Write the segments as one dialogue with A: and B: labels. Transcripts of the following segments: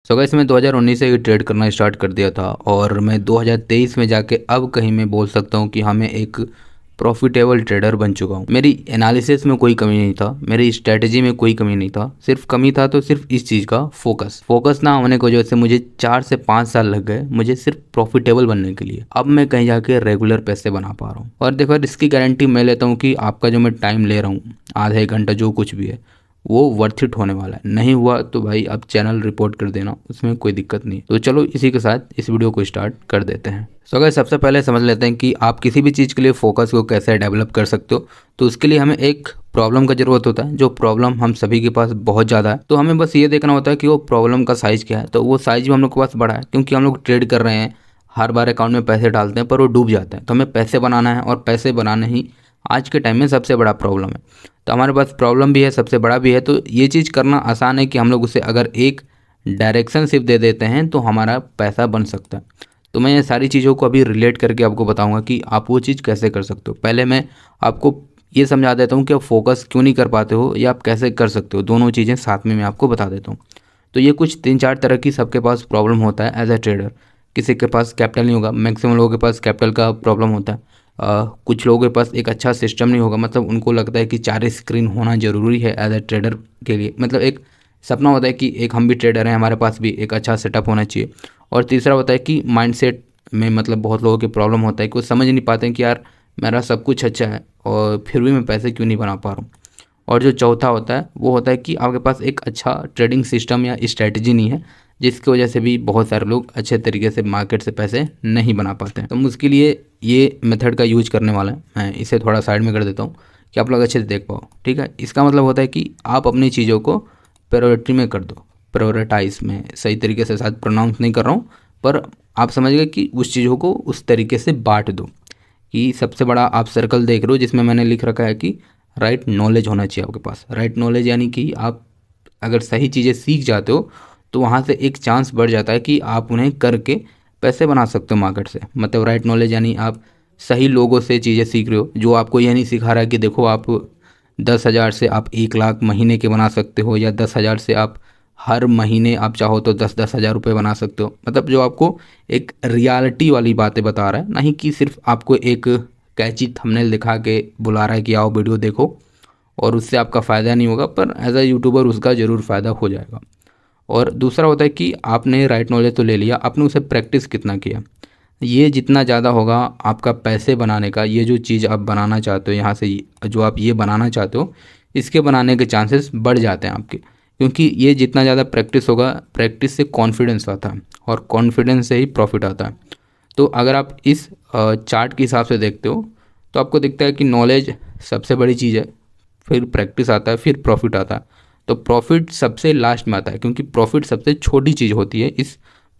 A: So guys मैं 2019 से ही trade करना स्टार्ट कर दिया था और मैं 2023 में जाके अब कहीं मैं बोल सकता हूँ कि हाँ मैं एक प्रॉफिटेबल ट्रेडर बन चुका हूँ। मेरी एनालिसिस में कोई कमी नहीं था, मेरी स्ट्रेटजी में कोई कमी नहीं था, सिर्फ कमी था तो सिर्फ इस चीज़ का फोकस ना होने की वजह से मुझे 4 से 5 साल लग गए मुझे सिर्फ प्रॉफिटेबल बनने के लिए। अब मैं कहीं जाके रेगुलर पैसे बना पा रहा हूँ। और देखो यार, इसकी गारंटी मैं लेता हूँ कि आपका जो मैं टाइम ले रहा हूँ, आधा एक घंटा जो कुछ भी है, वो वर्थ इट होने वाला है। नहीं हुआ तो भाई आप चैनल रिपोर्ट कर देना, उसमें कोई दिक्कत नहीं। तो चलो इसी के साथ इस वीडियो को स्टार्ट कर देते हैं। सो गाइस सबसे पहले समझ लेते हैं कि आप किसी भी चीज़ के लिए फोकस को कैसे डेवलप कर सकते हो। तो उसके लिए हमें एक प्रॉब्लम का ज़रूरत होता है, जो प्रॉब्लम हम सभी के पास बहुत ज़्यादा है। तो हमें बस ये देखना होता है कि वो प्रॉब्लम का साइज़ क्या है। तो वो साइज़ भी हम लोग के पास बड़ा है, क्योंकि हम लोग ट्रेड कर रहे हैं, हर बार अकाउंट में पैसे डालते हैं पर वो डूब जाते हैं। तो हमें पैसे बनाना है और पैसे बनाना ही आज के टाइम में सबसे बड़ा प्रॉब्लम है। तो हमारे पास प्रॉब्लम भी है, सबसे बड़ा भी है। तो ये चीज़ करना आसान है कि हम लोग उसे अगर एक डायरेक्शन सिर्फ दे देते हैं तो हमारा पैसा बन सकता है। तो मैं ये सारी चीज़ों को अभी रिलेट करके आपको बताऊंगा कि आप वो चीज़ कैसे कर सकते हो। पहले मैं आपको ये समझा देता हूँ कि आप फोकस क्यों नहीं कर पाते हो या आप कैसे कर सकते हो। दोनों चीज़ें साथ में मैं आपको बता देता हूँ। तो ये कुछ 3-4 तरह की सबके पास प्रॉब्लम होता है एज ए ट्रेडर। किसी के पास कैपिटल नहीं होगा, मैक्सिमम लोगों के पास कैपिटल का प्रॉब्लम होता है। कुछ लोगों के पास एक अच्छा सिस्टम नहीं होगा, मतलब उनको लगता है कि 4 स्क्रीन होना ज़रूरी है एज ए ट्रेडर के लिए। मतलब एक सपना होता है कि एक हम भी ट्रेडर हैं, हमारे पास भी एक अच्छा सेटअप होना चाहिए। और तीसरा होता है कि माइंडसेट में, मतलब बहुत लोगों की प्रॉब्लम होता है कि वो समझ नहीं पाते हैं कि यार मेरा सब कुछ अच्छा है और फिर भी मैं पैसे क्यों नहीं बना पा रहा हूँ। और जो चौथा होता है वो होता है कि आपके पास एक अच्छा ट्रेडिंग सिस्टम या स्ट्रैटेजी नहीं है, जिसकी वजह से भी बहुत सारे लोग अच्छे तरीके से मार्केट से पैसे नहीं बना पाते हैं। तो मुझके लिए ये मेथड का यूज करने वाला है, मैं इसे थोड़ा साइड में कर देता हूँ कि आप लोग अच्छे से देख पाओ। ठीक है, इसका मतलब होता है कि आप अपनी चीज़ों को प्रायोरिटी में कर दो। प्रायोरिटाइज में सही तरीके से शायद प्रोनाउंस नहीं कर रहा हूँ, पर आप समझ गए कि उस चीज़ों को उस तरीके से बांट दो कि सबसे बड़ा आप सर्कल देख रहे हो जिसमें मैंने लिख रखा है कि राइट नॉलेज होना चाहिए आपके पास। राइट नॉलेज यानी कि आप अगर सही चीज़ें सीख जाते हो तो वहाँ से एक चांस बढ़ जाता है कि आप उन्हें करके पैसे बना सकते हो मार्केट से। मतलब राइट नॉलेज यानी आप सही लोगों से चीज़ें सीख रहे हो, जो आपको यह नहीं सिखा रहा है कि देखो आप 10,000 से आप 1 लाख महीने के बना सकते हो, या 10,000 से आप हर महीने आप चाहो तो 10-10 हज़ार रुपये बना सकते हो। मतलब जो आपको एक रियलिटी वाली बातें बता रहा है, नहीं कि सिर्फ आपको एक कैची थंबनेल दिखा के बुला रहा है कि आओ वीडियो देखो, और उससे आपका फ़ायदा नहीं होगा, पर एज अ यूट्यूबर उसका ज़रूर फ़ायदा हो जाएगा। और दूसरा होता है कि आपने राइट नॉलेज तो ले लिया, आपने उसे प्रैक्टिस कितना किया। ये जितना ज़्यादा होगा आपका पैसे बनाने का, ये जो चीज़ आप बनाना चाहते हो, यहाँ से जो आप ये बनाना चाहते हो, इसके बनाने के चांसेस बढ़ जाते हैं आपके। क्योंकि ये जितना ज़्यादा प्रैक्टिस होगा, प्रैक्टिस से कॉन्फिडेंस आता है और कॉन्फिडेंस से ही प्रॉफिट आता है। तो अगर आप इस चार्ट के हिसाब से देखते हो तो आपको दिखता है कि नॉलेज सबसे बड़ी चीज़ है, फिर प्रैक्टिस आता है, फिर प्रॉफिट आता है। तो प्रॉफिट सबसे लास्ट में आता है, क्योंकि प्रॉफिट सबसे छोटी चीज़ होती है इस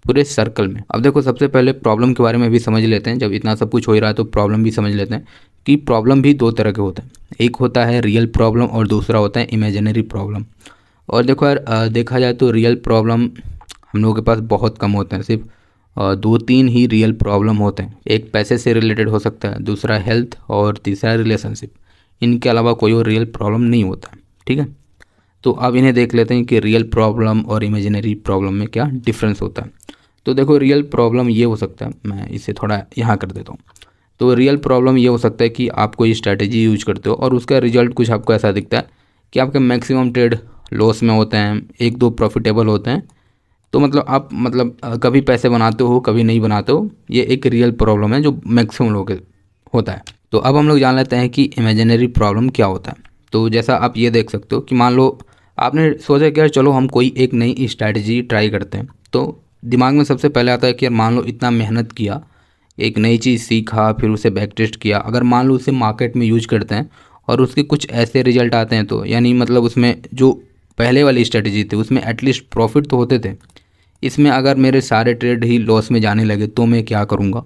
A: पूरे सर्कल में। अब देखो, सबसे पहले प्रॉब्लम के बारे में भी समझ लेते हैं। जब इतना सब कुछ हो ही रहा है तो प्रॉब्लम भी समझ लेते हैं कि प्रॉब्लम भी 2 तरह के होते हैं। एक होता है रियल प्रॉब्लम और दूसरा होता है इमेजिनरी प्रॉब्लम। और देखो यार, देखा जाए तो रियल प्रॉब्लम हम लोगों के पास बहुत कम होते हैं। सिर्फ 2-3 ही रियल प्रॉब्लम होते हैं। एक पैसे से रिलेटेड हो सकता है, दूसरा हेल्थ, और तीसरा रिलेशनशिप। इनके अलावा कोई और रियल प्रॉब्लम नहीं होता। ठीक है, तो अब इन्हें देख लेते हैं कि रियल प्रॉब्लम और इमेजिनरी प्रॉब्लम में क्या डिफरेंस होता है। तो देखो, रियल प्रॉब्लम ये हो सकता है, मैं इसे थोड़ा यहाँ कर देता हूँ। तो रियल प्रॉब्लम ये हो सकता है कि आप कोई स्ट्रैटेजी यूज करते हो और उसका रिजल्ट कुछ आपको ऐसा दिखता है कि आपके मैक्सिमम ट्रेड लॉस में होते हैं, 1-2 प्रॉफिटेबल होते हैं। तो मतलब आप कभी पैसे बनाते हो कभी नहीं बनाते हो। ये एक रियल प्रॉब्लम है जो मैक्सिमम लोगों के होता है। तो अब हम लोग जान लेते हैं कि इमेजिनरी प्रॉब्लम क्या होता है। तो जैसा आप ये देख सकते हो कि मान लो आपने सोचा कि यार चलो हम कोई एक नई स्ट्रैटेजी ट्राई करते हैं। तो दिमाग में सबसे पहले आता है कि यार मान लो इतना मेहनत किया, एक नई चीज़ सीखा, फिर उसे बैक टेस्ट किया, अगर मान लो उसे मार्केट में यूज करते हैं और उसके कुछ ऐसे रिजल्ट आते हैं, तो यानी मतलब उसमें जो पहले वाली स्ट्रैटेजी थी उसमें एटलीस्ट प्रॉफिट तो होते थे, इसमें अगर मेरे सारे ट्रेड ही लॉस में जाने लगे तो मैं क्या करूँगा।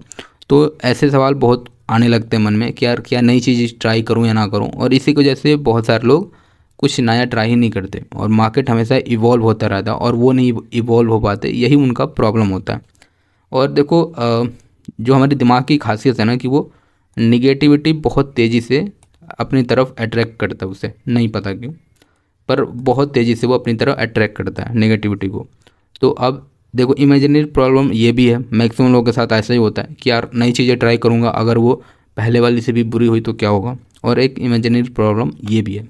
A: तो ऐसे सवाल बहुत आने लगते हैं मन में कि यार क्या नई चीज़ ट्राई करूँ या ना करूँ। और इसी की वजह से बहुत सारे लोग कुछ नया ट्राई ही नहीं करते और मार्केट हमेशा इवॉल्व होता रहता है और वो नहीं इवॉल्व हो पाते, यही उनका प्रॉब्लम होता है। और देखो, जो हमारे दिमाग की खासियत है ना कि वो निगेटिविटी बहुत तेज़ी से अपनी तरफ अट्रैक्ट करता है, उसे नहीं पता क्यों, पर बहुत तेज़ी से वो अपनी तरफ अट्रैक्ट करता है नेगेटिविटी को। तो अब देखो इमेजिनरी प्रॉब्लम ये भी है, मैक्सिमम लोगों के साथ ऐसा ही होता है कि यार नई चीज़ें ट्राई करूँगा, अगर वो पहले वाली से भी बुरी हुई तो क्या होगा। और एक इमेजिनरी प्रॉब्लम ये भी है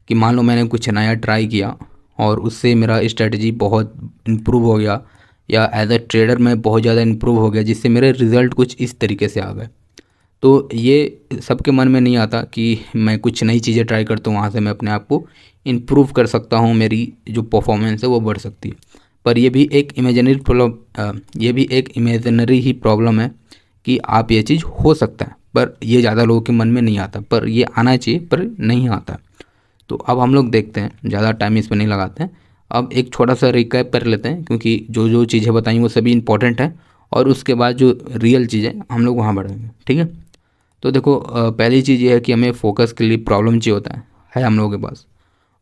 A: कि मान लो मैंने कुछ नया ट्राई किया और उससे मेरा स्ट्रेटजी बहुत इम्प्रूव हो गया, या एज अ ट्रेडर मैं बहुत ज़्यादा इम्प्रूव हो गया, जिससे मेरे रिज़ल्ट कुछ इस तरीके से आ गए। तो ये सबके मन में नहीं आता कि मैं कुछ नई चीज़ें ट्राई करता हूँ, वहाँ से मैं अपने आप को इम्प्रूव कर सकता हूँ, मेरी जो परफॉर्मेंस है वो बढ़ सकती है। पर ये भी एक इमेजिनरी प्रॉब्लम, ये भी एक इमेजिनरी ही प्रॉब्लम है कि आप ये चीज़ हो सकता है, पर ये ज़्यादा लोगों के मन में नहीं आता, पर ये आना चाहिए पर नहीं आता। तो अब हम लोग देखते हैं, ज़्यादा टाइम इस पर नहीं लगाते हैं। अब एक छोटा सा रिकैप कर लेते हैं, क्योंकि जो जो चीज़ें बताई वो सभी इंपॉर्टेंट हैं, और उसके बाद जो रियल चीज़ें हम लोग वहाँ बढ़ेंगे, ठीक है। तो देखो पहली चीज़ ये है कि हमें फोकस के लिए प्रॉब्लम चाहिए होता है हम लोगों के पास।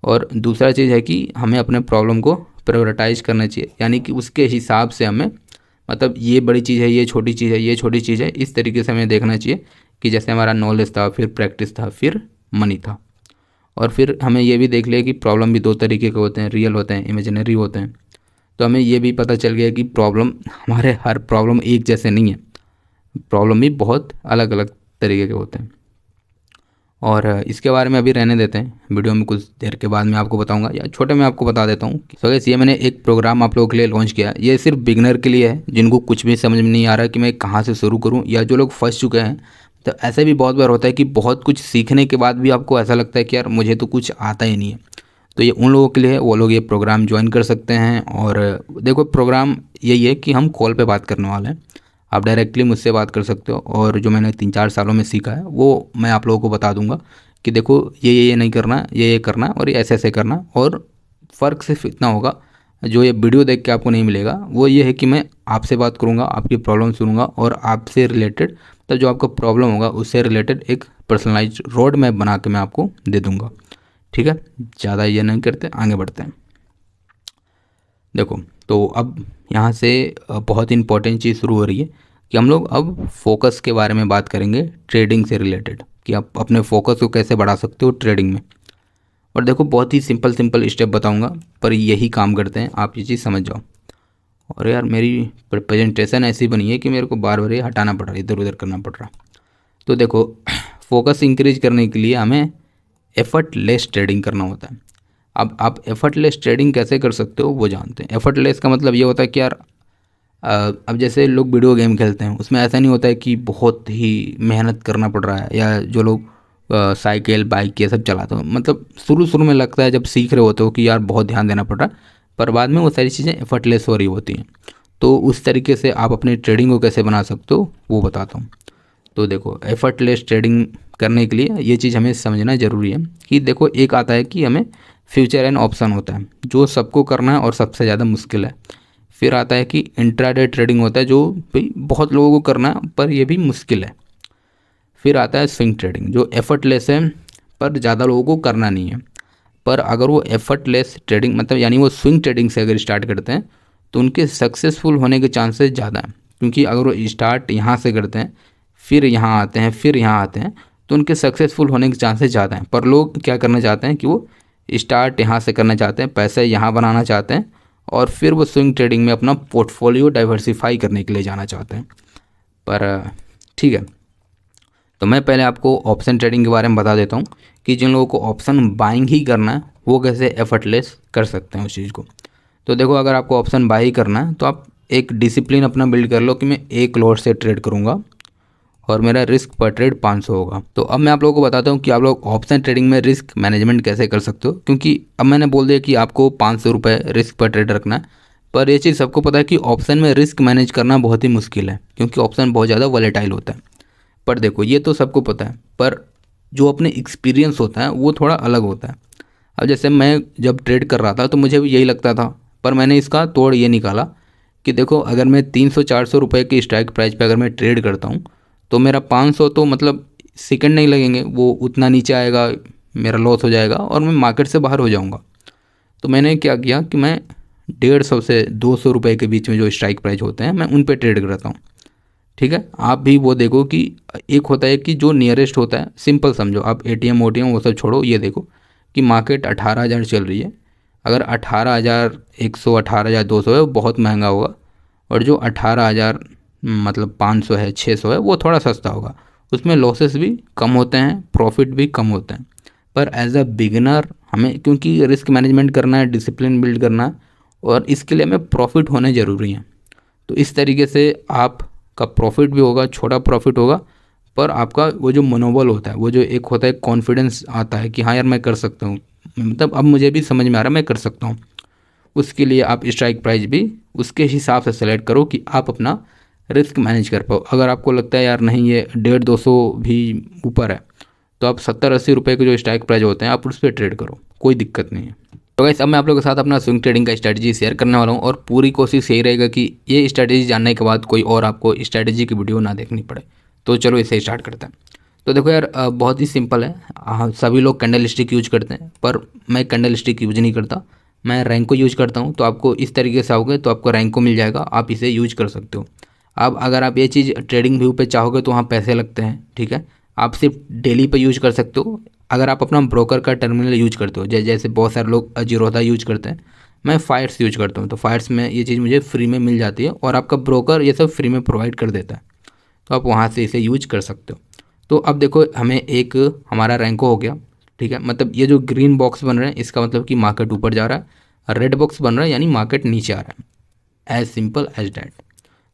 A: और दूसरा चीज़ है कि हमें अपने प्रॉब्लम को प्रायोरिटाइज करना चाहिए, यानी कि उसके हिसाब से हमें, मतलब ये बड़ी चीज़ है, ये छोटी चीज़ है, ये छोटी चीज़ है, इस तरीके से हमें देखना चाहिए कि जैसे हमारा नॉलेज था, फिर प्रैक्टिस था, फिर मनी था। और फिर हमें ये भी देख लिया कि प्रॉब्लम भी दो तरीके के होते हैं, रियल होते हैं, इमेजिनरी होते हैं। तो हमें ये भी पता चल गया कि प्रॉब्लम, हमारे हर प्रॉब्लम एक जैसे नहीं है, प्रॉब्लम भी बहुत अलग अलग तरीके के होते हैं। और इसके बारे में अभी रहने देते हैं, वीडियो में कुछ देर के बाद मैं आपको बताऊंगा, या छोटे में आपको बता देता हूँ। सो गाइस, ये मैंने एक प्रोग्राम आप लोगों के लिए लॉन्च किया है। ये सिर्फ बिगनर के लिए है, जिनको कुछ भी समझ में नहीं आ रहा कि मैं कहाँ से शुरू करूँ, या जो लोग फंस चुके हैं। तो ऐसा भी बहुत बार होता है कि बहुत कुछ सीखने के बाद भी आपको ऐसा लगता है कि यार मुझे तो कुछ आता ही नहीं है। तो ये उन लोगों के लिए है, वो लोग ये प्रोग्राम ज्वाइन कर सकते हैं। और देखो प्रोग्राम यही है कि हम कॉल पे बात करने वाले हैं, आप डायरेक्टली मुझसे बात कर सकते हो, और जो मैंने 3-4 सालों में सीखा है वो मैं आप लोगों को बता दूंगा कि देखो ये नहीं करना, ये करना, और ये ऐसे ऐसे करना। और फ़र्क सिर्फ इतना होगा, जो ये वीडियो देख के आपको नहीं मिलेगा, वो ये है कि मैं आपसे बात करूँगा, आपकी प्रॉब्लम सुनूंगा, और आपसे रिलेटेड, तो जो आपका प्रॉब्लम होगा उससे रिलेटेड एक पर्सनलाइज रोड मैप बना के मैं आपको दे दूँगा, ठीक है। ज़्यादा ये नहीं करते, आगे बढ़ते हैं। देखो तो अब यहाँ से बहुत इंपॉर्टेंट चीज़ शुरू हो रही है कि हम लोग अब फोकस के बारे में बात करेंगे, ट्रेडिंग से रिलेटेड, कि आप अपने फोकस को कैसे बढ़ा सकते हो ट्रेडिंग में। और देखो बहुत ही सिंपल सिंपल स्टेप बताऊंगा, पर यही काम करते हैं, आप ये चीज़ समझ जाओ। और यार मेरी प्रेजेंटेशन ऐसी बनी है कि मेरे को बार बार ये हटाना पड़ रहा है, इधर उधर करना पड़ रहा है। तो देखो फोकस इंक्रीज करने के लिए हमें एफर्टलेस ट्रेडिंग करना होता है। अब आप एफर्टलेस ट्रेडिंग कैसे कर सकते हो वो जानते हैं। एफर्टलेस का मतलब ये होता है कि यार अब जैसे लोग वीडियो गेम खेलते हैं, उसमें ऐसा नहीं होता है कि बहुत ही मेहनत करना पड़ रहा है, या जो लोग साइकिल बाइक ये सब चलाते हो, मतलब शुरू शुरू में लगता है जब सीख रहे होते हो कि यार बहुत ध्यान देना पड़ रहा है, पर बाद में वो सारी चीज़ें एफर्टलेस हो रही होती हैं। तो उस तरीके से आप अपनी ट्रेडिंग को कैसे बना सकते हो वो बताता हूँ। तो देखो एफर्टलेस ट्रेडिंग करने के लिए ये चीज़ हमें समझना ज़रूरी है कि देखो एक आता है कि हमें फ्यूचर एंड ऑप्शन होता है, जो सबको करना है और सबसे ज़्यादा मुश्किल है। फिर आता है कि इंट्राडे ट्रेडिंग होता है, जो भाई बहुत लोगों को करना है पर ये भी मुश्किल है। फिर आता है स्विंग ट्रेडिंग, जो एफर्टलेस है पर ज़्यादा लोगों को करना नहीं है। पर अगर वो एफर्टलेस ट्रेडिंग, मतलब यानी वो स्विंग ट्रेडिंग से अगर स्टार्ट करते हैं तो उनके सक्सेसफुल होने के चांसेस ज़्यादा हैं, क्योंकि अगर वो स्टार्ट यहाँ से करते हैं, फिर यहाँ आते हैं, फिर यहाँ आते हैं, तो उनके सक्सेसफुल होने के चांसेस ज़्यादा हैं। पर लोग क्या करना चाहते हैं कि वो स्टार्ट यहाँ से करना चाहते हैं, पैसे यहाँ बनाना चाहते हैं, और फिर वो स्विंग ट्रेडिंग में अपना पोर्टफोलियो डाइवर्सिफाई करने के लिए जाना चाहते हैं। पर ठीक है, तो मैं पहले आपको ऑप्शन ट्रेडिंग के बारे में बता देता हूँ कि जिन लोगों को ऑप्शन बाइंग ही करना है वो कैसे एफर्टलेस कर सकते हैं उस चीज़ को। तो देखो अगर आपको ऑप्शन बाई करना है तो आप एक डिसिप्लिन अपना बिल्ड कर लो कि मैं एक लॉट से ट्रेड करूँगा और मेरा रिस्क पर ट्रेड 500 होगा। तो अब मैं आप लोगों को बताता हूँ कि आप लोग ऑप्शन ट्रेडिंग में रिस्क मैनेजमेंट कैसे कर सकते हो, क्योंकि अब मैंने बोल दिया कि आपको 500 रुपये रिस्क पर ट्रेड रखना है, पर ये चीज़ सबको पता है कि ऑप्शन में रिस्क मैनेज करना बहुत ही मुश्किल है, क्योंकि ऑप्शन बहुत ज़्यादा वॉलेटाइल होता है। पर देखो ये तो सबको पता है, पर जो अपने एक्सपीरियंस होता है वो थोड़ा अलग होता है। अब जैसे मैं जब ट्रेड कर रहा था तो मुझे भी यही लगता था, पर मैंने इसका तोड़ ये निकाला कि देखो अगर मैं 300-400 रुपये की स्ट्राइक प्राइस पे अगर मैं ट्रेड करता हूँ तो मेरा 500 तो मतलब सेकंड नहीं लगेंगे, वो उतना नीचे आएगा, मेरा लॉस हो जाएगा और मैं मार्केट से बाहर हो जाऊँगा। तो मैंने क्या किया कि मैं 150 से 200 रुपये के बीच में जो स्ट्राइक प्राइस होते हैं मैं उन पर ट्रेड करता हूँ। ठीक है, आप भी वो देखो कि एक होता है कि जो नियरेस्ट होता है, सिंपल समझो आप, एटीएम ओटीएम वो सब छोड़ो, ये देखो कि मार्केट 18,000 चल रही है, अगर 18,100 18,200 है वो बहुत महंगा होगा, और जो 18,000 मतलब 500 है 600 है वो थोड़ा सस्ता होगा। उसमें लॉसेस भी कम होते हैं, प्रॉफिट भी कम होते हैं। पर एज अ बिगिनर हमें, क्योंकि रिस्क मैनेजमेंट करना है, डिसिप्लिन बिल्ड करना है, और इसके लिए हमें प्रॉफिट होने ज़रूरी हैं। तो इस तरीके से आपका प्रॉफिट भी होगा, छोटा प्रॉफिट होगा, पर आपका वो जो मनोबल होता है, वो जो एक होता है कॉन्फिडेंस आता है कि हाँ यार मैं कर सकता हूँ, मतलब अब मुझे भी समझ में आ रहा है मैं कर सकता हूँ। उसके लिए आप स्ट्राइक प्राइस भी उसके हिसाब से सेलेक्ट करो कि आप अपना रिस्क मैनेज कर पाओ। अगर आपको लगता है यार नहीं ये 150-200 भी ऊपर है, तो आप 70-80 रुपये के जो स्ट्राइक प्राइस होते हैं आप उस पर ट्रेड करो, कोई दिक्कत नहीं है। तो गाइस अब मैं आप लोगों के साथ अपना स्विंग ट्रेडिंग का स्ट्रैटेजी शेयर करने वाला हूँ, और पूरी कोशिश यही रहेगा कि ये स्ट्रैटेजी जानने के बाद कोई और आपको स्ट्रैटेजी की वीडियो ना देखनी पड़े। तो चलो इसे स्टार्ट करते हैं। तो देखो यार बहुत ही सिंपल है। सभी लोग कैंडल स्टिक यूज करते हैं, पर मैं कैंडल स्टिक यूज नहीं करता, मैं रैंको यूज करता हूँ। तो आपको इस तरीके से आओगे तो आपको रैंको मिल जाएगा, आप इसे यूज कर सकते हो। अब अगर आप ये चीज़ ट्रेडिंग व्यू पे चाहोगे तो वहाँ पैसे लगते हैं, ठीक है। आप सिर्फ डेली पे यूज कर सकते हो। अगर आप अपना ब्रोकर का टर्मिनल यूज करते हो, जैसे बहुत सारे लोग जीरोधा यूज करते हैं, मैं फायर्स यूज करता हूँ। तो फायर्स में ये चीज़ मुझे फ्री में मिल जाती है, और आपका ब्रोकर ये सब फ्री में प्रोवाइड कर देता है, तो आप वहाँ से इसे यूज कर सकते हो। तो अब देखो हमें एक हमारा रैंको हो गया, ठीक है। मतलब ये जो ग्रीन बॉक्स बन रहे हैं इसका मतलब कि मार्केट ऊपर जा रहा है, रेड बॉक्स बन रहा है यानी मार्केट नीचे आ रहा है, एज सिंपल एज डैट।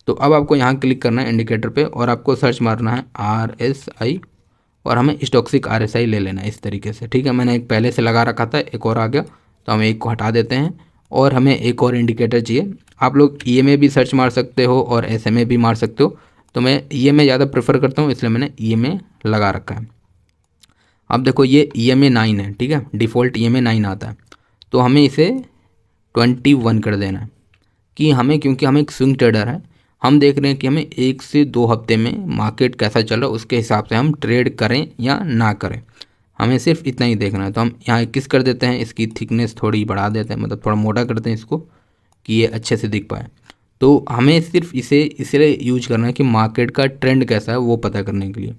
A: तो अब आपको यहाँ क्लिक करना है इंडिकेटर पे, और आपको सर्च मारना है RSI, और हमें स्टॉक्सिक RSI ले लेना है इस तरीके से, ठीक है। मैंने एक पहले से लगा रखा था, एक और आ गया, तो हम एक को हटा देते हैं, और हमें एक और इंडिकेटर चाहिए। आप लोग EMA भी सर्च मार सकते हो और SMA भी मार सकते हो, तो मैं EMA ज़्यादा प्रेफर करता हूँ, इसलिए मैंने EMA लगा रखा है। अब देखो ये EMA 9 है, ठीक है, डिफ़ॉल्ट EMA 9 आता है, तो हमें इसे 21 कर देना है। कि हमें, क्योंकि हम एक स्विंग ट्रेडर है, हम देख रहे हैं कि हमें 1 से 2 हफ्ते में मार्केट कैसा चल रहा है, उसके हिसाब से हम ट्रेड करें या ना करें, हमें सिर्फ इतना ही देखना है। तो हम यहाँ 21 कर देते हैं, इसकी थिकनेस थोड़ी बढ़ा देते हैं, मतलब थोड़ा मोटा करते हैं इसको कि ये अच्छे से दिख पाए। तो हमें सिर्फ इसे इसलिए यूज करना है कि मार्केट का ट्रेंड कैसा है वो पता करने के लिए।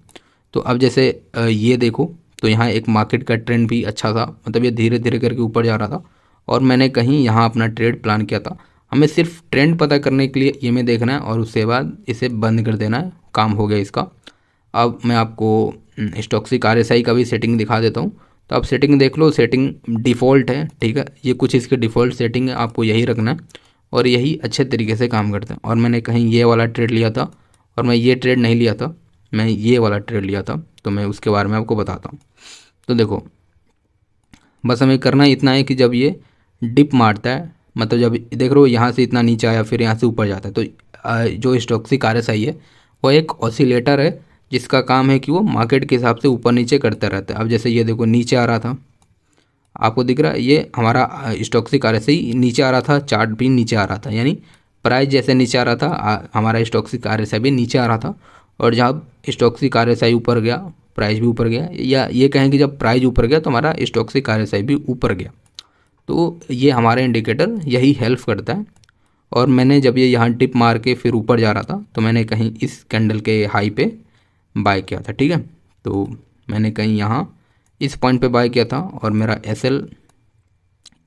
A: तो अब जैसे ये देखो, तो यहाँ एक मार्केट का ट्रेंड भी अच्छा था, मतलब ये धीरे धीरे करके ऊपर जा रहा था, और मैंने कहीं यहाँ अपना ट्रेड प्लान किया था। हमें सिर्फ ट्रेंड पता करने के लिए ये में देखना है, और उसके बाद इसे बंद कर देना है, काम हो गया इसका। अब मैं आपको स्टॉक्सिक RSI का भी सेटिंग दिखा देता हूँ। तो आप सेटिंग देख लो, सेटिंग डिफ़ॉल्ट है, ठीक है, ये कुछ इसके डिफ़ॉल्ट सेटिंग है, आपको यही रखना है, और यही अच्छे तरीके से काम करता है। और मैंने कहीं ये वाला ट्रेड लिया था, और मैं ये ट्रेड नहीं लिया था, मैं ये वाला ट्रेड लिया था, तो मैं उसके बारे में आपको बताता हूँ। तो देखो बस हमें करना इतना है कि जब ये डिप मारता है, मतलब जब देख रहे हो यहाँ से इतना नीचे आया फिर यहाँ से ऊपर जाता है, तो जो स्टॉक्सिक RSI है वो एक ऑसिलेटर है, जिसका काम है कि वो मार्केट के हिसाब से ऊपर नीचे करता रहता है। अब जैसे ये देखो नीचे आ रहा था, आपको दिख रहा है ये हमारा स्टॉक्सिक RSI नीचे आ रहा था, चार्ट भी नीचे आ रहा था, यानी प्राइस जैसे नीचे आ रहा था हमारा स्टॉक्सिक RSI भी नीचे आ रहा था। और जब स्टॉक्सिक RSI ऊपर गया प्राइस भी ऊपर गया, या ये कहें कि जब प्राइस ऊपर गया तो हमारा स्टॉक्सिक RSI भी ऊपर गया। तो ये हमारा इंडिकेटर यही हेल्प करता है। और मैंने जब ये यहाँ टिप मार के फिर ऊपर जा रहा था, तो मैंने कहीं इस कैंडल के हाई पे बाय किया था, ठीक है। तो मैंने कहीं यहाँ इस पॉइंट पे बाय किया था, और मेरा SL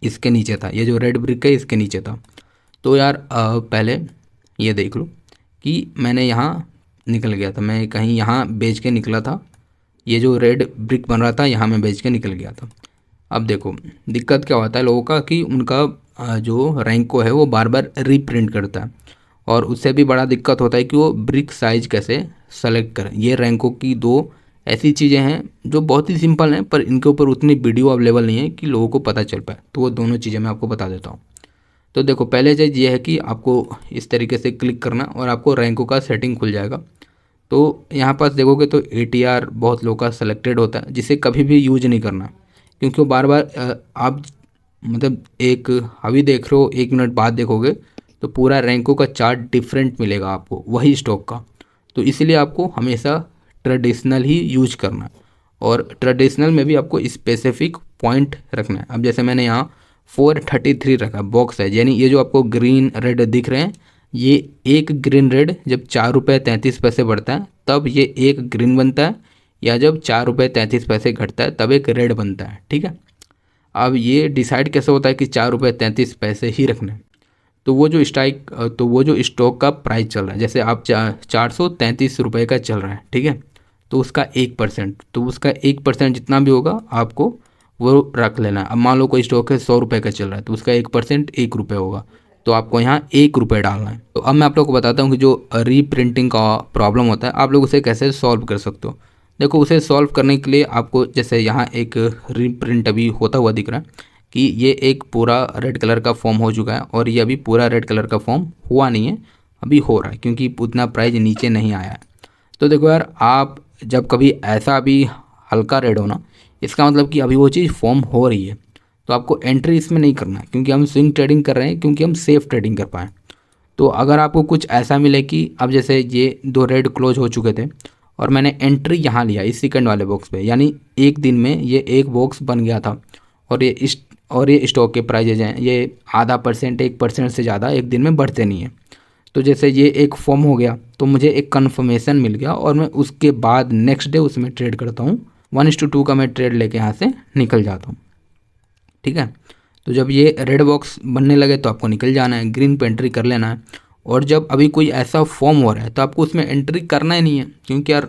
A: इसके नीचे था, ये जो रेड ब्रिक है इसके नीचे था। तो यार पहले ये देख लो कि मैंने यहाँ निकल गया था, मैं कहीं यहाँ बेच के निकला था, ये जो रेड ब्रिक बन रहा था यहाँ मैं बेच के निकल गया था। अब देखो दिक्कत क्या होता है लोगों का कि उनका जो रैंको है वो बार बार रीप्रिंट करता है, और उससे भी बड़ा दिक्कत होता है कि वो ब्रिक साइज कैसे सेलेक्ट करें। ये रैंको की दो ऐसी चीज़ें हैं जो बहुत ही सिंपल हैं, पर इनके ऊपर उतनी वीडियो अवेलेबल नहीं है कि लोगों को पता चल पाए, तो वो दोनों चीज़ें मैं आपको बता देता हूँ। तो देखो पहले चीज़ ये है कि आपको इस तरीके से क्लिक करना, और आपको रैंको का सेटिंग खुल जाएगा। तो यहाँ पास देखोगे तो ATR बहुत लोगों का सेलेक्टेड होता है, जिसे कभी भी यूज नहीं करना, क्योंकि वो बार बार आप मतलब एक अभी देख रहे हो 1 मिनट बाद देखोगे तो पूरा रैंको का चार्ट डिफरेंट मिलेगा आपको वही स्टॉक का। तो इसलिए आपको हमेशा ट्रेडिशनल ही यूज करना है, और ट्रेडिशनल में भी आपको स्पेसिफिक पॉइंट रखना है। अब जैसे मैंने यहाँ 433 रखा बॉक्स है, यानी ये जो आपको ग्रीन रेड दिख रहे हैं, ये एक ग्रीन रेड जब 4 रुपये 33 पैसे बढ़ता है तब ये एक ग्रीन बनता है, या जब 4 रुपये 33 पैसे घटता है तब एक रेड बनता है, ठीक है। अब ये डिसाइड कैसे होता है कि 4 रुपये 33 पैसे ही रखने हैं। तो वो जो स्टॉक का प्राइस चल रहा है, जैसे आप 433 रुपये का चल रहा है, ठीक है, तो उसका 1%, तो उसका 1% जितना भी होगा आपको वो रख लेना है। अब मान लो कोई स्टॉक है 100 रुपये का चल रहा है, तो उसका 1% 1 रुपये होगा, तो आपको यहाँ 1 रुपये डालना है। तो अब मैं आप लोग को बताता हूँ कि जो रीप्रिंटिंग का प्रॉब्लम होता है आप लोग उसे कैसे सॉल्व कर सकते हो। देखो, उसे सॉल्व करने के लिए आपको, जैसे यहाँ एक रीप्रिंट अभी होता हुआ दिख रहा है कि ये एक पूरा रेड कलर का फॉर्म हो चुका है, और ये अभी पूरा रेड कलर का फॉर्म हुआ नहीं है, अभी हो रहा है क्योंकि उतना प्राइस नीचे नहीं आया है। तो देखो यार, आप जब कभी ऐसा अभी हल्का रेड हो ना, इसका मतलब कि अभी वो चीज़ फॉर्म हो रही है, तो आपको एंट्री इसमें नहीं करना है, क्योंकि हम स्विंग ट्रेडिंग कर रहे हैं, क्योंकि हम सेफ ट्रेडिंग कर पाएँ। तो अगर आपको कुछ ऐसा मिले कि अब जैसे ये 2 रेड क्लोज हो चुके थे और मैंने एंट्री यहाँ लिया इस सेकंड वाले बॉक्स पे, यानी एक दिन में ये एक बॉक्स बन गया था, और ये स्टॉक के प्राइजेज हैं, ये आधा परसेंट 1% से ज़्यादा एक दिन में बढ़ते नहीं हैं। तो जैसे ये एक फॉर्म हो गया, तो मुझे एक कन्फर्मेशन मिल गया, और मैं उसके बाद नेक्स्ट डे उसमें ट्रेड करता हूँ। 1:2 का मैं ट्रेड लेके यहाँ से निकल जाता हूँ, ठीक है। तो जब ये रेड बॉक्स बनने लगे तो आपको निकल जाना है, ग्रीन पे एंट्री कर लेना है। और जब अभी कोई ऐसा फॉर्म हो रहा है तो आपको उसमें एंट्री करना ही नहीं है, क्योंकि यार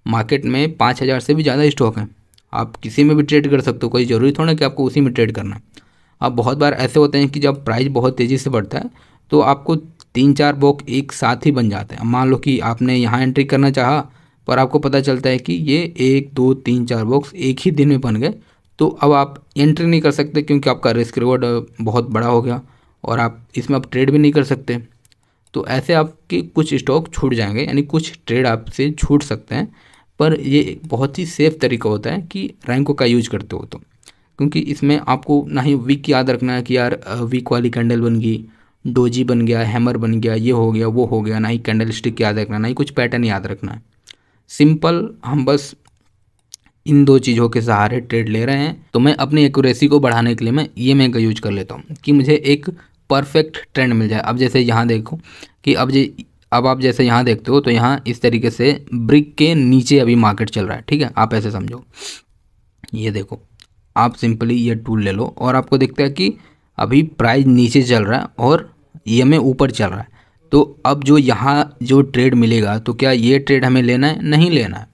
A: मार्केट में 5,000 से भी ज़्यादा स्टॉक हैं, आप किसी में भी ट्रेड कर सकते हो, कोई ज़रूरी थोड़ा कि आपको उसी में ट्रेड करना है। अब बहुत बार ऐसे होते हैं कि जब प्राइस बहुत तेज़ी से बढ़ता है तो आपको 3-4 बॉक्स एक साथ ही बन जाते हैं। अब मान लो कि आपने यहाँ एंट्री करना चाहा, पर आपको पता चलता है कि ये 1 2 3 4 बॉक्स एक ही दिन में बन गए, तो अब आप एंट्री नहीं कर सकते, क्योंकि आपका रिस्क रिवॉर्ड बहुत बड़ा हो गया, और आप इसमें अब ट्रेड भी नहीं कर सकते। तो ऐसे आपके कुछ स्टॉक छूट जाएंगे, यानी कुछ ट्रेड आपसे छूट सकते हैं। पर ये एक बहुत ही सेफ़ तरीका होता है कि रैंको का यूज करते हो तो, क्योंकि इसमें आपको ना ही वीक याद रखना है कि यार वीक वाली कैंडल बन गई, डोजी बन गया, हैमर बन गया, ये हो गया वो हो गया, ना ही कैंडल स्टिक याद रखना, ना ही कुछ पैटर्न याद रखना है। सिंपल हम बस इन 2 चीज़ों के सहारे ट्रेड ले रहे हैं। तो मैं अपनी एक्यूरेसी को बढ़ाने के लिए मैं ईएमए का यूज कर लेता हूँ कि मुझे एक परफेक्ट ट्रेंड मिल जाए। अब जैसे यहाँ देखो कि अब आप जैसे यहाँ देखते हो तो यहाँ इस तरीके से ब्रिक के नीचे अभी मार्केट चल रहा है, ठीक है। आप ऐसे समझो, ये देखो, आप सिंपली ये टूल ले लो और आपको दिखता है कि अभी प्राइस नीचे चल रहा है और ईएमए ऊपर चल रहा है। तो अब जो यहाँ जो ट्रेड मिलेगा, तो क्या ये ट्रेड हमें लेना है? नहीं लेना है,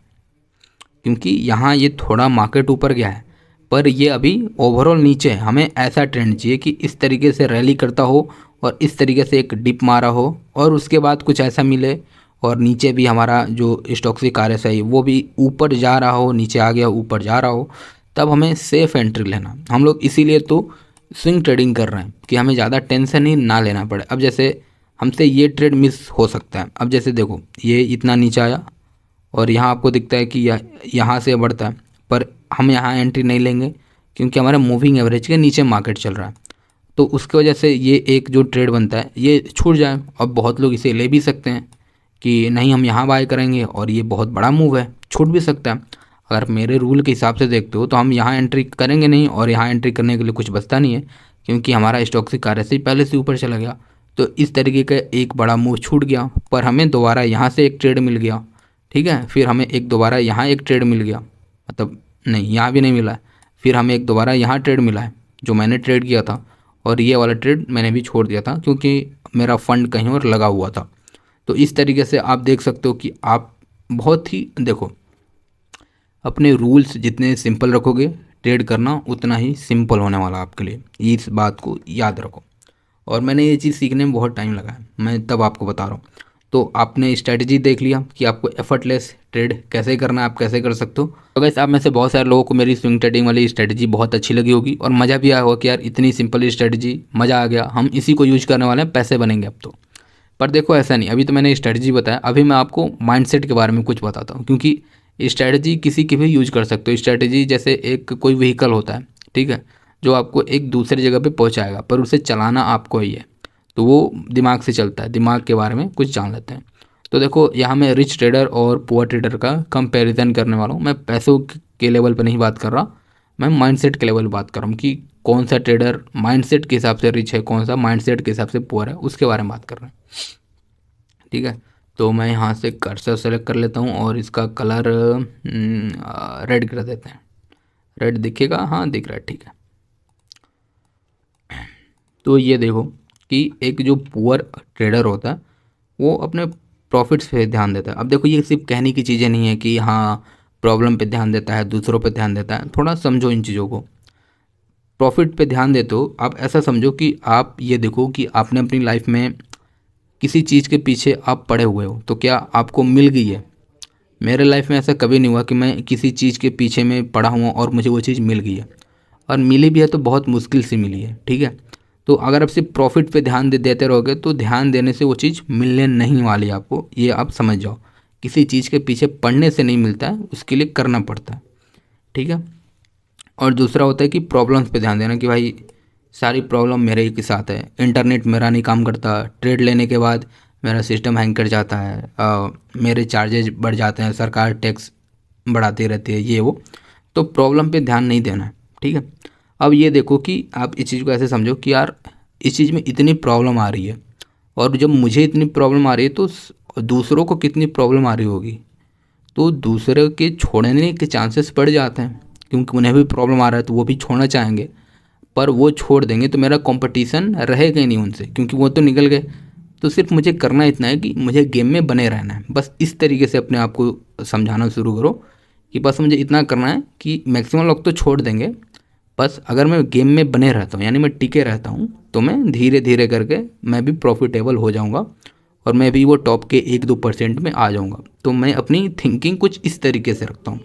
A: क्योंकि यहाँ ये थोड़ा मार्केट ऊपर गया है, पर ये अभी ओवरऑल नीचे है। हमें ऐसा ट्रेंड चाहिए कि इस तरीके से रैली करता हो और इस तरीके से एक डिप मारा हो, और उसके बाद कुछ ऐसा मिले और नीचे भी हमारा जो स्टॉक्सिक RSI वो भी ऊपर जा रहा हो, नीचे आ गया ऊपर जा रहा हो, तब हमें सेफ एंट्री लेना। हम लोग इसीलिए तो स्विंग ट्रेडिंग कर रहे हैं कि हमें ज़्यादा टेंशन ही ना लेना पड़े। अब जैसे हमसे ये ट्रेड मिस हो सकता है। अब जैसे देखो, ये इतना नीचे आया और यहाँ आपको दिखता है कि यहाँ से बढ़ता है, पर हम यहाँ एंट्री नहीं लेंगे क्योंकि हमारा मूविंग एवरेज के नीचे मार्केट चल रहा है। तो उसकी वजह से ये एक जो ट्रेड बनता है ये छूट जाए। अब बहुत लोग इसे ले भी सकते हैं कि नहीं, हम यहाँ बाय करेंगे और ये बहुत बड़ा मूव है, छूट भी सकता है। अगर मेरे रूल के हिसाब से देखते हो तो हम यहाँ एंट्री करेंगे नहीं, और यहाँ एंट्री करने के लिए कुछ बचता नहीं है, क्योंकि हमारा स्टॉक्सिक RSI पहले से ऊपर चला गया। तो इस तरीके का एक बड़ा मूव छूट गया, पर हमें दोबारा यहाँ से एक ट्रेड मिल गया, ठीक है। फिर हमें एक दोबारा यहाँ एक ट्रेड मिल गया, मतलब नहीं, यहाँ भी नहीं मिला है। फिर हमें एक दोबारा यहाँ ट्रेड मिला है जो मैंने ट्रेड किया था, और ये वाला ट्रेड मैंने भी छोड़ दिया था क्योंकि मेरा फंड कहीं और लगा हुआ था। तो इस तरीके से आप देख सकते हो कि आप बहुत ही, देखो, अपने रूल्स जितने सिंपल रखोगे ट्रेड करना उतना ही सिंपल होने वाला आपके लिए, इस बात को याद रखो। और मैंने ये चीज़ सीखने में बहुत टाइम लगा है, मैं तब आपको बता रहा हूँ। तो आपने स्ट्रेटजी देख लिया कि आपको एफर्टलेस ट्रेड कैसे करना है, आप कैसे कर सकते हो। तो गाइस, आप में से बहुत सारे लोगों को मेरी स्विंग ट्रेडिंग वाली स्ट्रेटजी बहुत अच्छी लगी होगी और मज़ा भी आया होगा कि यार इतनी सिंपल स्ट्रेटजी, मज़ा आ गया, हम इसी को यूज करने वाले हैं, पैसे बनेंगे अब तो। पर देखो, ऐसा नहीं, अभी तो मैंने स्ट्रेटजी बताया, अभी मैं आपको माइंडसेट के बारे में कुछ बताता हूँ, क्योंकि स्ट्रेटजी किसी की भी यूज कर सकते हो। स्ट्रेटजी जैसे एक कोई व्हीकल होता है, ठीक है, जो आपको एक दूसरी जगह पे पहुंचाएगा, पर उसे चलाना आपको ही है। तो वो दिमाग से चलता है, दिमाग के बारे में कुछ जान लेते हैं। तो देखो, यहाँ मैं रिच ट्रेडर और पुअर ट्रेडर का कंपैरिजन करने वाला हूँ। मैं पैसों के लेवल पर नहीं बात कर रहा, मैं माइंडसेट के लेवल पर बात कर रहा हूँ कि कौन सा ट्रेडर माइंडसेट के हिसाब से रिच है, कौन सा माइंडसेट के हिसाब से पुअर है, उसके बारे में बात कर रहे हैं, ठीक है। तो मैं यहाँ से कर्सर सेलेक्ट कर लेता हूँ और इसका कलर रेड कर देते हैं। रेड दिखेगा? हाँ, दिख रहा है, ठीक है। तो ये देखो कि एक जो पुअर ट्रेडर होता है वो अपने प्रॉफिट्स पे ध्यान देता है। अब देखो ये सिर्फ कहने की चीज़ें नहीं है कि हाँ प्रॉब्लम पे ध्यान देता है, दूसरों पे ध्यान देता है। थोड़ा समझो इन चीज़ों को। प्रॉफिट पे ध्यान देते हो आप, ऐसा समझो कि आप ये देखो कि आपने अपनी लाइफ में किसी चीज़ के पीछे आप पड़े हुए हो तो क्या आपको मिल गई है। मेरे लाइफ में ऐसा कभी नहीं हुआ कि मैं किसी चीज़ के पीछे में पड़ा हुआ और मुझे वो चीज़ मिल गई है, और मिली भी है तो बहुत मुश्किल से मिली है। ठीक है, तो अगर आप सिर्फ प्रॉफिट पे ध्यान देते रहोगे तो ध्यान देने से वो चीज़ मिलने नहीं वाली आपको, ये आप समझ जाओ। किसी चीज़ के पीछे पड़ने से नहीं मिलता है, उसके लिए करना पड़ता है। ठीक है, और दूसरा होता है कि प्रॉब्लम्स पे ध्यान देना कि भाई सारी प्रॉब्लम मेरे ही के साथ है। इंटरनेट मेरा नहीं काम करता, ट्रेड लेने के बाद मेरा सिस्टम हैंग कर जाता है, मेरे चार्जेज बढ़ जाते हैं, सरकार टैक्स बढ़ाती रहती है, ये वो। तो प्रॉब्लम पे ध्यान नहीं देना है। ठीक है, अब ये देखो कि आप इस चीज़ को ऐसे समझो कि यार इस चीज़ में इतनी प्रॉब्लम आ रही है, और जब मुझे इतनी प्रॉब्लम आ रही है तो दूसरों को कितनी प्रॉब्लम आ रही होगी। तो दूसरे के छोड़ने के चांसेस बढ़ जाते हैं, क्योंकि उन्हें भी प्रॉब्लम आ रहा है तो वो भी छोड़ना चाहेंगे, पर वो छोड़ देंगे तो मेरा कंपटीशन रहेगा ही नहीं उनसे, क्योंकि वो तो निकल गए। तो सिर्फ मुझे करना इतना है कि मुझे गेम में बने रहना है। बस इस तरीके से अपने आप को समझाना शुरू करो कि बस मुझे इतना करना है कि मैक्सिमम लोग तो छोड़ देंगे, बस अगर मैं गेम में बने रहता हूँ यानी मैं टिके रहता हूँ तो मैं धीरे धीरे करके मैं भी प्रॉफिटेबल हो जाऊँगा, और मैं भी वो टॉप के 1-2% में आ जाऊँगा। तो मैं अपनी थिंकिंग कुछ इस तरीके से रखता हूँ।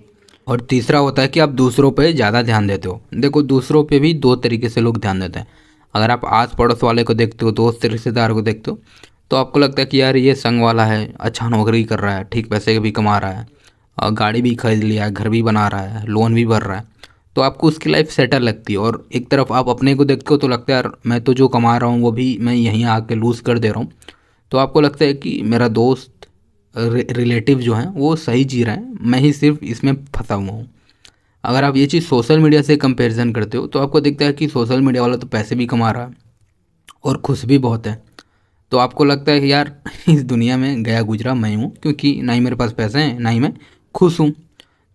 A: और तीसरा होता है कि आप दूसरों पे ज़्यादा ध्यान देते हो। देखो दूसरों पे भी दो तरीके से लोग ध्यान देते हैं। अगर आप आस पड़ोस वाले को देखते हो, दोस्त रिश्तेदार को देखते हो, तो आपको लगता है कि यार ये संग वाला है, अच्छा नौकरी कर रहा है, ठीक पैसे भी कमा रहा है, और गाड़ी भी खरीद लिया है, घर भी बना रहा है, लोन भी भर रहा है, तो आपको उसकी लाइफ सेटल लगती है। और एक तरफ आप अपने को देखते हो तो लगता है यार मैं तो जो कमा रहा हूँ वो भी मैं यहीं आके लूज़ कर दे रहा हूँ। तो आपको लगता है कि मेरा दोस्त रिलेटिव जो हैं वो सही जी रहे हैं, मैं ही सिर्फ इसमें फंसा हुआ हूँ। अगर आप ये चीज़ सोशल मीडिया से कंपैरिजन करते हो तो आपको दिखता है कि सोशल मीडिया वाला तो पैसे भी कमा रहा है और खुश भी बहुत है। तो आपको लगता है कि यार इस दुनिया में गया गुजरा मैं हूँ, क्योंकि ना ही मेरे पास पैसे हैं ना ही मैं खुश हूँ।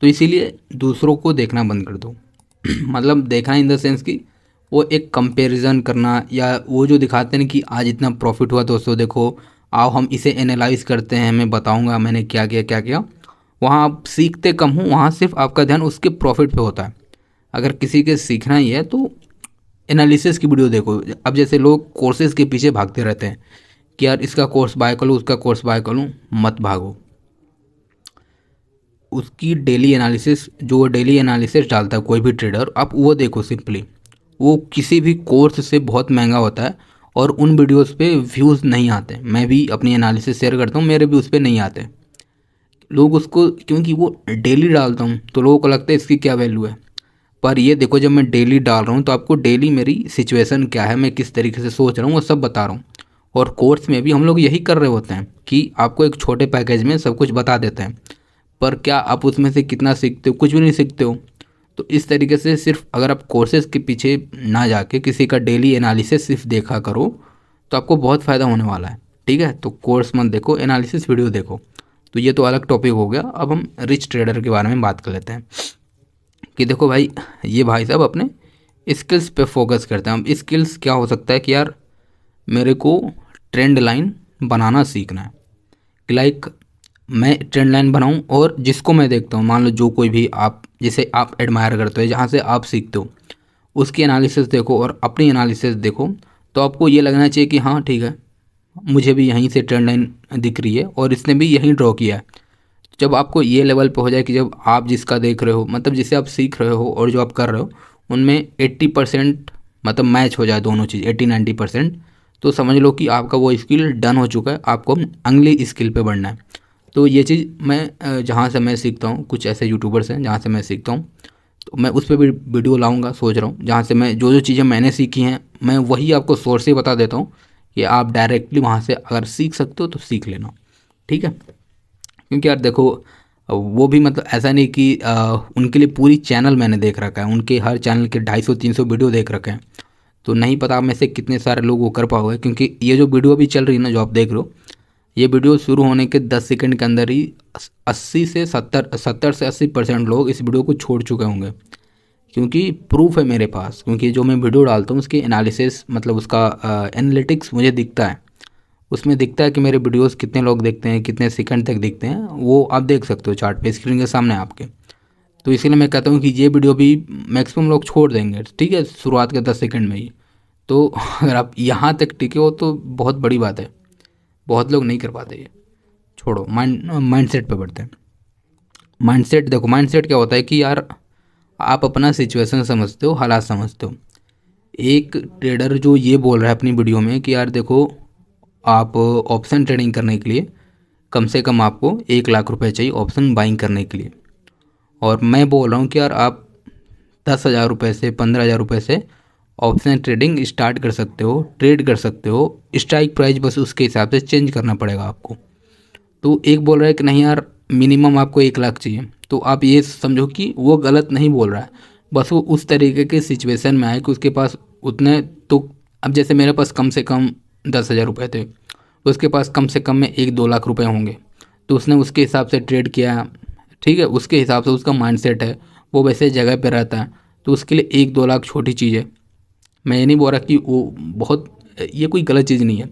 A: तो इसीलिए दूसरों को देखना बंद कर दो। मतलब देखना इन द सेंस कि वो एक कंपैरिजन करना, या वो जो दिखाते हैं कि आज इतना प्रॉफिट हुआ दोस्तों देखो, आओ हम इसे एनालाइज करते हैं, मैं बताऊंगा मैंने क्या किया क्या किया। वहाँ आप सीखते कम हो, वहाँ सिर्फ आपका ध्यान उसके प्रॉफिट पे होता है। अगर किसी के सीखना ही है तो एनालिसिस की वीडियो देखो। अब जैसे लोग कोर्सेज के पीछे भागते रहते हैं कि यार इसका कोर्स बाय कर लूँ, उसका कोर्स बाय कर लूँ, मत भागो। उसकी डेली एनालिसिस, जो डेली एनालिसिस डालता है कोई भी ट्रेडर, आप वो देखो सिंपली। वो किसी भी कोर्स से बहुत महंगा होता है, और उन वीडियोस पे व्यूज़ नहीं आते। मैं भी अपनी एनालिसिस शेयर करता हूँ, मेरे भी उस पर नहीं आते लोग उसको, क्योंकि वो डेली डालता हूँ तो लोगों को लगता है इसकी क्या वैल्यू है। पर ये देखो जब मैं डेली डाल रहा हूँ तो आपको डेली मेरी सिचुएशन क्या है, मैं किस तरीके से सोच रहा हूँ, वो सब बता रहा हूँ। और कोर्स में भी हम लोग यही कर रहे होते हैं कि आपको एक छोटे पैकेज में सब कुछ बता देते हैं, पर क्या आप उसमें से कितना सीखते हो, कुछ भी नहीं सीखते हो। तो इस तरीके से सिर्फ अगर आप कोर्सेज के पीछे ना जाके किसी का डेली एनालिसिस सिर्फ देखा करो तो आपको बहुत फ़ायदा होने वाला है। ठीक है, तो कोर्स मत देखो, एनालिसिस वीडियो देखो। तो ये तो अलग टॉपिक हो गया। अब हम रिच ट्रेडर के बारे में बात कर लेते हैं कि देखो भाई, ये भाई साहब अपने स्किल्स पे फोकस करते हैं। अब स्किल्स क्या हो सकता है कि यार मेरे को ट्रेंड लाइन बनाना सीखना है, कि लाइक मैं ट्रेंड लाइन बनाऊं, और जिसको मैं देखता हूँ, मान लो जो कोई भी आप जिसे आप एडमायर करते हो, जहाँ से आप सीखते हो, उसकी एनालिसिस देखो और अपनी एनालिसिस देखो। तो आपको ये लगना चाहिए कि हाँ ठीक है, मुझे भी यहीं से ट्रेंड लाइन दिख रही है और इसने भी यहीं ड्रॉ किया है। जब आपको ये लेवल पे हो जाए कि जब आप जिसका देख रहे हो, मतलब जिसे आप सीख रहे हो और जो आप कर रहे हो, उनमें 80% मतलब मैच हो जाए दोनों चीज़, 80-90%, तो समझ लो कि आपका वो स्किल डन हो चुका है, आपको अगली स्किल पे बढ़ना है। तो ये चीज़ मैं जहाँ से मैं सीखता हूँ, कुछ ऐसे यूट्यूबर्स हैं जहाँ से मैं सीखता हूँ, तो मैं उस पर भी वीडियो लाऊंगा सोच रहा हूँ, जहाँ से मैं जो जो चीज़ें मैंने सीखी हैं मैं वही आपको सोर्स से बता देता हूँ कि आप डायरेक्टली वहाँ से अगर सीख सकते हो तो सीख लेना। ठीक है, क्योंकि यार देखो वो भी मतलब ऐसा नहीं कि उनके लिए पूरी चैनल मैंने देख रखा है, उनके हर चैनल के 250-300 वीडियो देख रखे हैं। तो नहीं पता आप में से कितने सारे लोग वो कर पाओगे, क्योंकि ये जो वीडियो अभी चल रही है ना, जो आप देख रहे हो, ये वीडियो शुरू होने के 10 सेकंड के अंदर ही 80 से 70 से 80% लोग इस वीडियो को छोड़ चुके होंगे, क्योंकि प्रूफ है मेरे पास, क्योंकि जो मैं वीडियो डालता हूँ उसकी एनालिसिस मतलब उसका एनालिटिक्स मुझे दिखता है, उसमें दिखता है कि मेरे वीडियोस कितने लोग देखते हैं, कितने सेकंड तक दिखते हैं, वो आप देख सकते हो चार्ट पे स्क्रीन के सामने आपके। तो इसलिए मैं कहता हूँ कि ये वीडियो भी मैक्सिमम लोग छोड़ देंगे, ठीक है, शुरुआत के 10 सेकंड में ही। तो अगर आप यहाँ तक टिके हो तो बहुत बड़ी बात है, बहुत लोग नहीं कर पाते ये। छोड़ो, माइंडसेट पे बढ़ते हैं। माइंडसेट देखो, माइंडसेट क्या होता है कि यार आप अपना सिचुएशन समझते हो, हालात समझते हो। एक ट्रेडर जो ये बोल रहा है अपनी वीडियो में कि यार देखो, आप ऑप्शन ट्रेडिंग करने के लिए कम से कम आपको 1 लाख रुपए चाहिए ऑप्शन बाइंग करने के लिए, और मैं बोल रहा हूँ कि यार आप 10,000 रुपये से 15,000 रुपये से ऑप्शन ट्रेडिंग स्टार्ट कर सकते हो, ट्रेड कर सकते हो। स्ट्राइक प्राइस बस उसके हिसाब से चेंज करना पड़ेगा आपको। तो एक बोल रहा है कि नहीं यार मिनिमम आपको 1 लाख चाहिए, तो आप ये समझो कि वो गलत नहीं बोल रहा है, बस वो उस तरीके के सिचुएशन में आए कि उसके पास उतने, तो अब जैसे मेरे पास कम से कम 10,000 रुपये थे, उसके पास कम से कम में 1-2 लाख रुपए होंगे, तो उसने उसके हिसाब से ट्रेड किया, ठीक है, उसके हिसाब से उसका माइंडसेट है, वो वैसे जगह पे रहता है, तो उसके लिए 1-2 लाख छोटी चीज़ है। मैं ये नहीं बोल रहा कि वो बहुत, ये कोई गलत चीज़ नहीं है।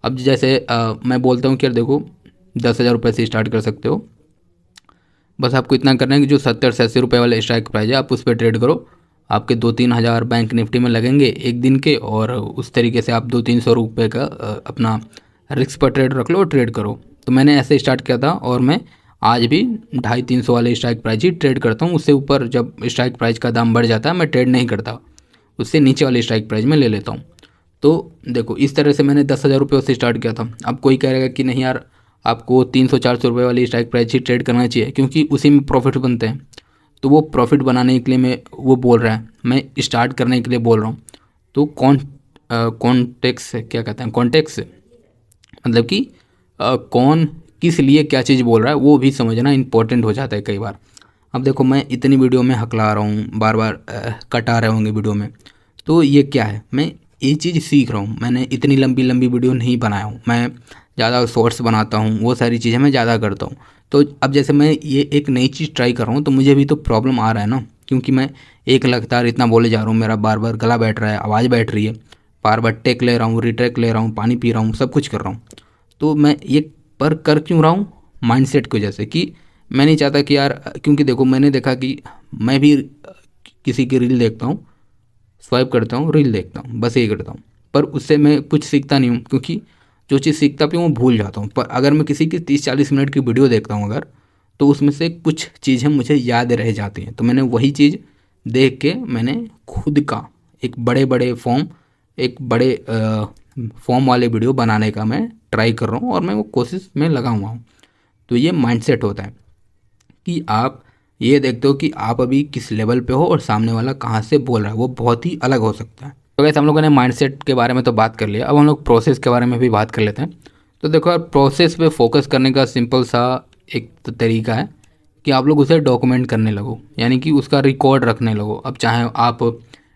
A: अब जैसे मैं बोलता हूँ कि यार देखो 10,000 रुपये से स्टार्ट कर सकते हो, बस आपको इतना करना है कि जो 70 से 80 रुपये वाले स्ट्राइक प्राइस है आप उस पर ट्रेड करो। आपके 2-3 हज़ार बैंक निफ्टी में लगेंगे एक दिन के, और उस तरीके से आप 200-300 रुपये का अपना रिस्क पर ट्रेड रख लो और ट्रेड करो। तो मैंने ऐसे स्टार्ट किया था, और मैं आज भी 250-300 वाले स्ट्राइक प्राइस ही ट्रेड करता हूँ। उससे ऊपर जब स्ट्राइक प्राइस का दाम बढ़ जाता है मैं ट्रेड नहीं करता, उससे नीचे वाले स्ट्राइक प्राइस में ले लेता हूँ। तो देखो इस तरह से मैंने 10,000 रुपये से स्टार्ट किया था। अब कोई कहेगा कि नहीं यार आपको 300-400 रुपये वाली स्ट्राइक प्राइस ही ट्रेड करना चाहिए क्योंकि उसी में प्रॉफिट बनते हैं। तो वो प्रॉफिट बनाने के लिए मैं, वो बोल रहा है, मैं स्टार्ट करने के लिए बोल रहा हूँ। तो कॉन्टेक्स क्या कहते हैं, कॉन्टेक्स मतलब कि कौन किस लिए क्या चीज़ बोल रहा है वो भी समझना इंपॉर्टेंट हो जाता है कई बार। अब देखो मैं इतनी वीडियो में हकला रहा हूँ, बार बार कट आ रहे होंगे वीडियो में, तो ये क्या है, मैं ये चीज़ सीख रहा हूँ। मैंने इतनी लंबी लंबी वीडियो नहीं बनाया हूँ, मैं ज़्यादा शॉर्ट्स बनाता हूँ, वो सारी चीज़ें मैं ज़्यादा करता हूँ। तो अब जैसे मैं ये एक नई चीज़ ट्राई कर रहा हूँ तो मुझे भी तो प्रॉब्लम आ रहा है ना, क्योंकि मैं एक लगातार इतना बोले जा रहा हूँ, मेरा बार बार गला बैठ रहा है, आवाज़ बैठ रही है, बार बार टेक ले रहा हूँ, रिटेक ले रहा हूँ, पानी पी रहा हूँ, सब कुछ कर रहा हूँ। तो मैं ये पर कर क्यों रहा हूँ, माइंडसेट की वजह से, कि मैं नहीं चाहता कि यार, क्योंकि देखो मैंने देखा कि मैं भी किसी की रील देखता हूँ, स्वाइप करता हूँ, रील देखता हूँ, बस यही करता हूँ, पर उससे मैं कुछ सीखता नहीं हूँ, क्योंकि जो चीज़ सीखता भी हूँ वो भूल जाता हूँ। पर अगर मैं किसी की 30-40 मिनट की वीडियो देखता हूँ अगर, तो उसमें से कुछ चीज़ें मुझे याद रह जाती हैं। तो मैंने वही चीज़ देख के मैंने खुद का एक बड़े फॉर्म वाले वीडियो बनाने का मैं ट्राई कर रहा हूँ, और मैं वो कोशिश में लगा हुआ हूँ। तो ये माइंडसेट होता है कि आप ये देखते हो कि आप अभी किस लेवल पे हो और सामने वाला कहाँ से बोल रहा है, वो बहुत ही अलग हो सकता है। तो वैसे हम लोगों ने माइंडसेट के बारे में तो बात कर लिया, अब हम लोग प्रोसेस के बारे में भी बात कर लेते हैं। तो देखो यार, प्रोसेस पे फोकस करने का सिंपल सा एक तरीका है कि आप लोग उसे डॉक्यूमेंट करने लगो, यानी कि उसका रिकॉर्ड रखने लगो। अब चाहे आप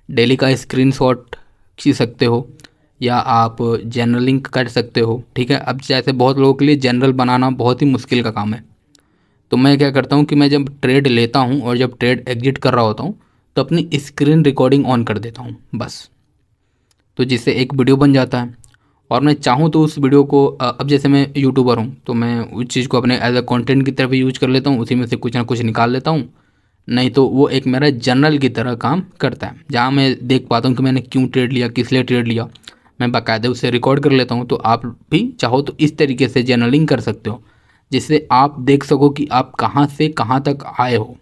A: डेली का स्क्रीनशॉट खींच सकते हो, या आप जर्नलिंग कर सकते हो, ठीक है। अब जैसे बहुत लोगों के लिए जनरल बनाना बहुत ही मुश्किल का काम है, तो मैं क्या करता हूँ कि मैं जब ट्रेड लेता हूँ और जब ट्रेड एग्जिट कर रहा होता हूँ तो अपनी स्क्रीन रिकॉर्डिंग ऑन कर देता हूँ बस, तो जिससे एक वीडियो बन जाता है। और मैं चाहूँ तो उस वीडियो को अब जैसे मैं यूट्यूबर हूँ तो मैं उस चीज़ को अपने एज अ कंटेंट की तरफ यूज कर लेता हूँ, उसी में से कुछ ना कुछ निकाल लेता हूँ। नहीं तो वो एक मेरा जर्नल की तरह काम करता है, जहाँ मैं देख पाता हूँ कि मैंने क्यों ट्रेड लिया, किस लिए ट्रेड लिया, मैं बाकायदा उसे रिकॉर्ड कर लेता हूँ। तो आप भी चाहो तो इस तरीके से जर्नलिंग कर सकते हो, जिससे आप देख सको कि आप कहाँ से कहाँ तक आए हो।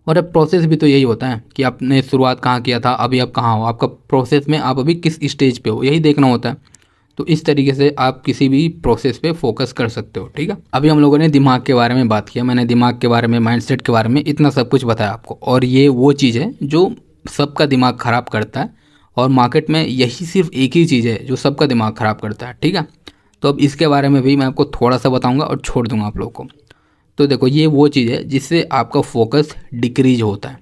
A: और अब प्रोसेस भी तो यही होता है कि आपने शुरुआत कहाँ किया था, अभी आप कहाँ हो, आपका प्रोसेस में आप अभी किस स्टेज पे हो, यही देखना होता है। तो इस तरीके से आप किसी भी प्रोसेस पे फोकस कर सकते हो, ठीक है। अभी हम लोगों ने दिमाग के बारे में बात किया, मैंने दिमाग के बारे में, माइंडसेट के बारे में इतना सब कुछ बताया आपको, और ये वो चीज़ है जो सबका दिमाग ख़राब करता है, और मार्केट में यही सिर्फ एक ही चीज़ है जो सबका दिमाग ख़राब करता है, ठीक है। तो अब इसके बारे में भी मैं आपको थोड़ा सा बताऊँगा और छोड़ दूँगा आप लोग को। तो देखो ये वो चीज़ है जिससे आपका फोकस डिक्रीज होता है,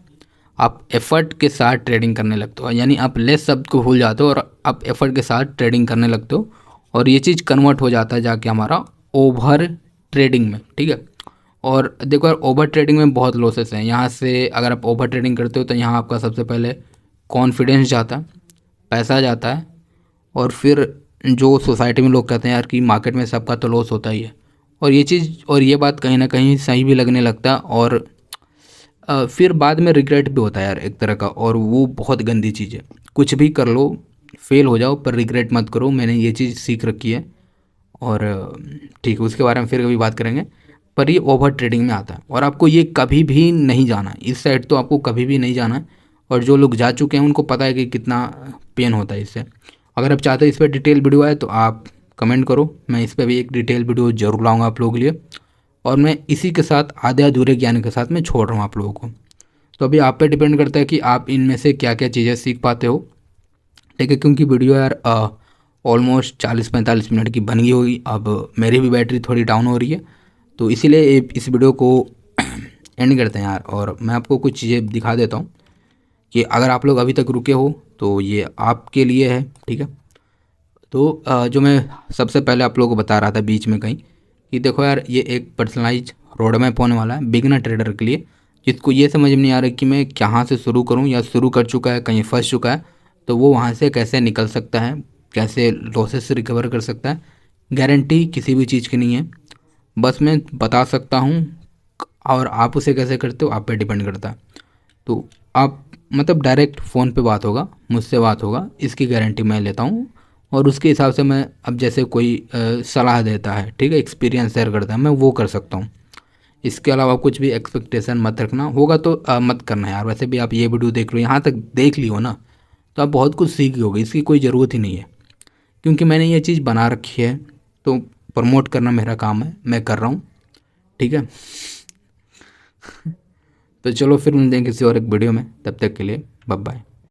A: आप एफर्ट के साथ ट्रेडिंग करने लगते हो, यानी आप लेस शब्द को भूल जाते हो और आप एफर्ट के साथ ट्रेडिंग करने लगते हो, और ये चीज़ कन्वर्ट हो जाता है जाके हमारा ओवर ट्रेडिंग में, ठीक है। और देखो यार, ओवर ट्रेडिंग में बहुत लॉसेस हैं। यहाँ से अगर आप ओवर ट्रेडिंग करते हो तो यहाँ आपका सबसे पहले कॉन्फिडेंस जाता है, पैसा जाता है, और फिर जो सोसाइटी में लोग कहते हैं यार कि मार्केट में सबका तो लॉस होता ही है, और ये चीज़ और ये बात कहीं ना कहीं सही भी लगने लगता है, और फिर बाद में रिग्रेट भी होता है यार एक तरह का, और वो बहुत गंदी चीज़ है। कुछ भी कर लो, फेल हो जाओ, पर रिग्रेट मत करो। मैंने ये चीज़ सीख रखी है, और ठीक है, उसके बारे में फिर कभी बात करेंगे। पर ये ओवर ट्रेडिंग में आता है, और आपको ये कभी भी नहीं जाना है, इस साइड तो आपको कभी भी नहीं जाना है। और जो लोग जा चुके हैं उनको पता है कि कितना पेन होता है इससे। अगर आप चाहते हो इस पर डिटेल वीडियो आए तो आप कमेंट करो, मैं इस पर भी एक डिटेल वीडियो जरूर लाऊंगा आप लोगों के लिए। और मैं इसी के साथ आधे अधूरे ज्ञान के साथ मैं छोड़ रहा हूँ आप लोगों को। तो अभी आप पे डिपेंड करता है कि आप इनमें से क्या क्या चीज़ें सीख पाते हो, ठीक है। क्योंकि वीडियो यार ऑलमोस्ट 40-45 मिनट की बन गई होगी। अब मेरी भी बैटरी थोड़ी डाउन हो रही है, तो इसीलिए इस वीडियो को एंड करते हैं यार। और मैं आपको कुछ चीज़ें दिखा देता हूँ कि अगर आप लोग अभी तक रुके हो तो ये आपके लिए है, ठीक है। तो जो मैं सबसे पहले आप लोगों को बता रहा था बीच में कहीं, कि देखो यार, ये एक पर्सनलाइज रोड मैप होने वाला है बिगिनर ट्रेडर के लिए, जिसको ये समझ में नहीं आ रहा कि मैं कहाँ से शुरू करूँ, या शुरू कर चुका है कहीं फंस चुका है, तो वो वहाँ से कैसे निकल सकता है, कैसे लॉसेस से रिकवर कर सकता है। गारंटी किसी भी चीज़ की नहीं है, बस मैं बता सकता हूँ, और आप उसे कैसे करते हो आप पे डिपेंड करता है। तो आप मतलब डायरेक्ट फ़ोन पे बात होगा, मुझसे बात होगा, इसकी गारंटी मैं लेता हूँ। और उसके हिसाब से मैं, अब जैसे कोई सलाह देता है, ठीक है, एक्सपीरियंस शेयर करता है, मैं वो कर सकता हूँ। इसके अलावा कुछ भी एक्सपेक्टेशन मत रखना, होगा तो मत करना यार। वैसे भी आप ये वीडियो देख लो, यहाँ तक देख ली हो ना, तो आप बहुत कुछ सीख गए, इसकी कोई ज़रूरत ही नहीं है, क्योंकि मैंने ये चीज़ बना रखी है। तो प्रमोट करना मेरा काम है, मैं कर रहा हूँ, ठीक है। तो चलो फिर मिलते हैं किसी और एक वीडियो में, तब तक के लिए बाय बाय।